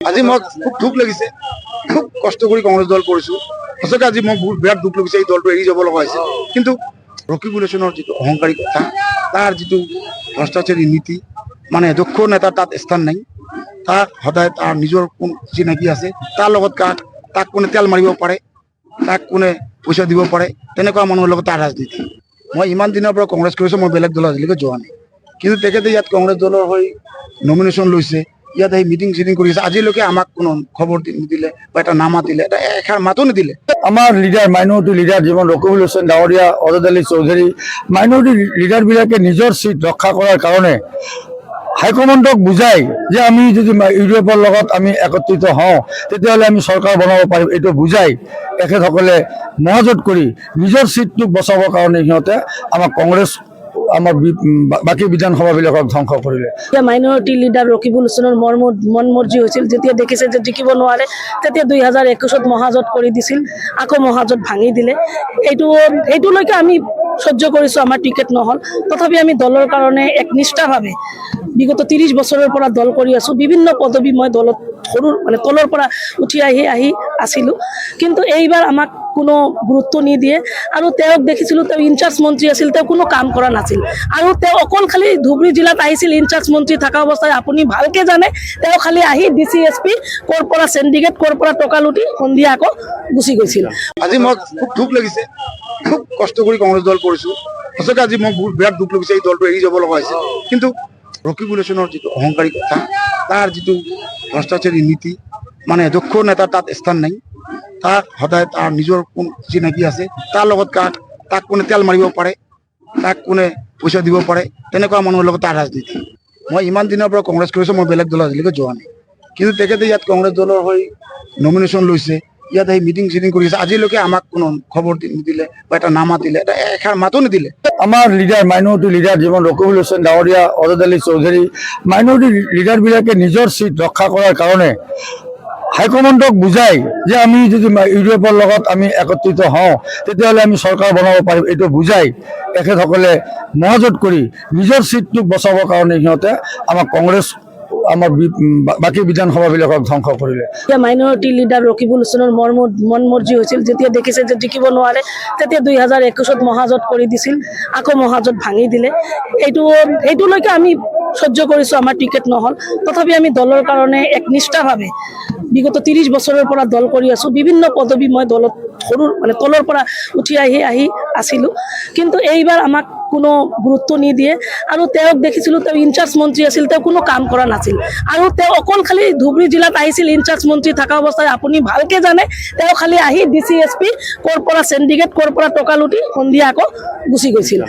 আজি মই খুব দুখ লাগিছে, খুব কষ্ট কৰি কংগ্ৰেছ দল কৰিছো। সঁচাকৈ আজি মই বিৰাট দুখ লাগিছে, এই দলটো এৰি যাব লগা হৈছে। কিন্তু ৰকিবুল হুছেইনৰ যিটো অহংকাৰী কথা, তাৰ যিটো ভ্ৰষ্টাচাৰী নীতি, মানে দক্ষ নেতাৰ তাত স্থান নাই। তাক সদায় তাৰ নিজৰ কোন চিনাকি আছে, তাৰ লগত তাক কোনে তেল মাৰিব পাৰে, তাক কোনে পইচা দিব পাৰে, তেনেকুৱা মানুহৰ লগত তাৰ ৰাজনীতি। মই ইমান দিনৰ পৰা কংগ্ৰেছ কৰিছোঁ, মই বেলেগ দল আজিলৈকে যোৱা নাই। কিন্তু তেখেতে ইয়াত কংগ্ৰেছ দলৰ হৈ নমিনেশ্যন লৈছে, ইয়াত এই মিটিং চিটিং কৰি আছে। আজিলৈকে আমাক কোনো খবৰ নিদিলে বা এটা নামাতিলে, এটা এষাৰ মাতো নিদিলে। আমাৰ লিডাৰ মাইনৰিটি লিডাৰ যেমন ৰকিবুল হুছেইন ডাঙৰীয়া, অজাদ আলী চৌধুৰী, মাইনৰিটি লিডাৰবিলাকে নিজৰ সিট ৰক্ষা কৰাৰ কাৰণে হাইকমাণ্ডক বুজাই যে আমি যদি ইউৰোপৰ লগত আমি একত্ৰিত হওঁ তেতিয়াহ'লে আমি চৰকাৰ বনাব পাৰিম, এইটো বুজাই তেখেতসকলে মহাজোট কৰি নিজৰ সিটটোক বচাবৰ কাৰণে সিহঁতে আমাক কংগ্ৰেছ আমাৰ বাকী বিধানসভাবিলাকক ধ্বংস কৰিলে। মাইনৰিটি লিডাৰ ৰকিবুল হুছেইনৰ মন মৰ্জি হৈছিল, যেতিয়া দেখিছে যে জিকিব নোৱাৰে, তেতিয়া 2021 মহাজোট কৰি দিছিল, আকৌ মহাজোট ভাঙি দিলে। এইটোলৈকে আমি সহ্য কৰিছোঁ, আমাৰ টিকেট নহ'ল। তথাপি আমি দলৰ কাৰণে একনিষ্ঠাভাৱে বিগত 30 বছৰৰ পৰা দল কৰি আছোঁ। বিভিন্ন পদবী মই দলত তলৰ পৰা উঠি আহি আছিলোঁ, কিন্তু এইবাৰ আমাক কোনো গুৰুত্ব নিদিয়ে। আৰু তেওঁক দেখিছিলোঁ, তেওঁ ইনচাৰ্জ মন্ত্ৰী আছিল, তেওঁ কোনো কাম কৰা নাছিল। আৰু তেওঁ অকল খালি ধুবুৰী জিলাত আহিছিল ইনচাৰ্জ মন্ত্ৰী থকা অৱস্থায়। আপুনি ভালকৈ জানে, তেওঁ খালি আহি DC SP ক'ৰ পৰা চেণ্ডিকেট, ক'ৰ পৰা টকা লুটি সন্ধিয়া আকৌ গুচি গৈছিল। আজি মই খুব দুখ লাগিছে, খুব কষ্ট কৰি কংগ্ৰেছ দল কৰিছোঁ। সঁচাকৈ আজি মই বিৰাট দুখ লাগিছে, এই দলটো এৰি যাব লগা হৈছে। কিন্তু ৰকিবুল হুছেইনৰ যিটো অহংকাৰী কথা, তাৰ যিটো ভ্ৰষ্টাচাৰী নীতি, মানে দক্ষ নেতাৰ তাত স্থান নাই। তাক সদায় তাৰ নিজৰ কোন চিনাকি আছে, তাৰ লগত তাক কোনে তেল মাৰিব পাৰে, তাক কোনে পইচা দিব পাৰে, তেনেকুৱা মানুহৰ লগত তাৰ ৰাজনীতি। মই ইমান দিনৰ পৰা কংগ্ৰেছ কৰিছোঁ, মই বেলেগ দল আজিলৈকে যোৱা নাই। কিন্তু তেখেতে ইয়াত কংগ্ৰেছ দলৰ হৈ নমিনেশ্যন লৈছে, ইয়াত এই মিটিং চিটিং কৰি আছে। আজিলৈকে আমাক কোনো খবৰ নিদিলে বা এটা নামাতিলে, এটা এষাৰ মাতো নিদিলে। আমাৰ লিডাৰ মাইনৰিটি লিডাৰ যেমন ৰকিবুল হুছেইন ডাঙৰীয়া, অজাদ আলী চৌধুৰী, মাইনৰিটি লিডাৰবিলাকে নিজৰ সিট ৰক্ষা কৰাৰ কাৰণে হাইকমাণ্ডক বুজাই যে আমি যদি ইউৰোপৰ লগত আমি একত্ৰিত হওঁ তেতিয়াহ'লে আমি চৰকাৰ বনাব পাৰিম, এইটো বুজাই তেখেতসকলে মহাজোট কৰি নিজৰ সিটটোক বচাবৰ কাৰণে সিহঁতে আমাক কংগ্ৰেছ আমাৰ বাকী বিধানসভাবিলাকক ধ্বংস কৰিলে। মাইনৰিটি লিডাৰ ৰকিবুল হুছেইনৰ মন মৰ্জি হৈছিল, যেতিয়া দেখিছে যে জিকিব নোৱাৰে, তেতিয়া 2021 মহাজোট কৰি দিছিল, আকৌ মহাজোট ভাঙি দিলে। এইটোলৈকে আমি সহ্য কৰিছোঁ, আমাৰ টিকেট নহ'ল। তথাপি আমি দলৰ কাৰণে একনিষ্ঠাভাৱে বিগত 30 বছৰৰ পৰা দল কৰি আছোঁ। বিভিন্ন পদবী মই দলত তলৰ পৰা উঠি আহি আছিলোঁ, কিন্তু এইবাৰ আমাক কোনো গুৰুত্ব নিদিয়ে। আৰু তেওঁক দেখিছিলোঁ, তেওঁ ইনচাৰ্জ মন্ত্ৰী আছিল, তেওঁ কোনো কাম কৰা নাছিল। আৰু তেওঁ অকল খালি ধুবুৰী জিলাত আহিছিল ইনচাৰ্জ মন্ত্ৰী থকা অৱস্থায়। আপুনি ভালকৈ জানে, তেওঁ খালি আহি DC SP ক'ৰ পৰা চেণ্ডিকেট, ক'ৰ পৰা টকা লুটি সন্ধিয়া আকৌ গুচি গৈছিল।